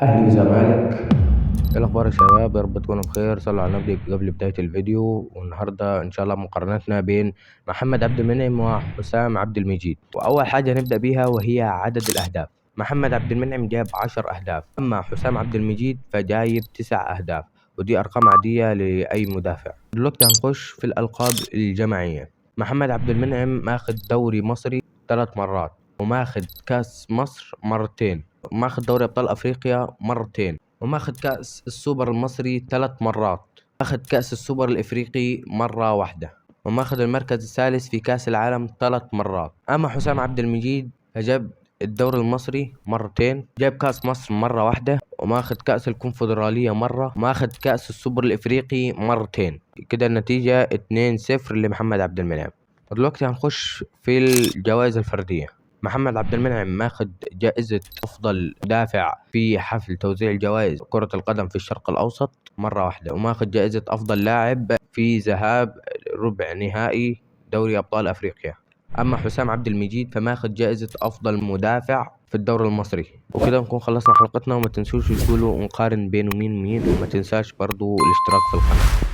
أهلي وزمالك. ايه الاخبار يا شباب؟ يا رب تكونوا بخير. صلوا على النبي قبل بدايه الفيديو. والنهارده ان شاء الله مقارنتنا بين محمد عبد المنعم وحسام عبد المجيد. واول حاجه نبدا بيها وهي عدد الاهداف. محمد عبد المنعم جاب 10 اهداف، اما حسام عبد المجيد فجايب 9 اهداف، ودي ارقام عاديه لاي مدافع. دلوقتي هنخش في الالقاب الجماعيه. محمد عبد المنعم ماخد دوري مصري 3 مرات، وماخد كاس مصر مرتين، وماخد دوري ابطال افريقيا مرتين، وماخد كأس السوبر المصري 3 مرات، ماخد كأس السوبر الإفريقي مرة واحدة، وماخد المركز الثالث في كأس العالم 3 مرات. أما حسام عبد المجيد فجاب الدوري المصري مرتين، جاب كأس مصر مرة واحدة، وماخد كأس الكونفدرالية مرة، وماخد كأس السوبر الإفريقي مرتين. كده النتيجة 2-0 لمحمد عبد المنعم. دلوقتي هنخش في الجوائز الفردية. محمد عبد المنعم ماخد جائزة أفضل مدافع في حفل توزيع الجوائز كرة القدم في الشرق الأوسط مرة واحدة، وماخد جائزة أفضل لاعب في ذهاب ربع نهائي دوري أبطال أفريقيا. أما حسام عبد المجيد فماخد جائزة أفضل مدافع في الدوري المصري. وكده نكون خلصنا حلقتنا، وما تنسوش تقولوا نقارن بين مين ومين، وما تنساش برضو الاشتراك في القناة.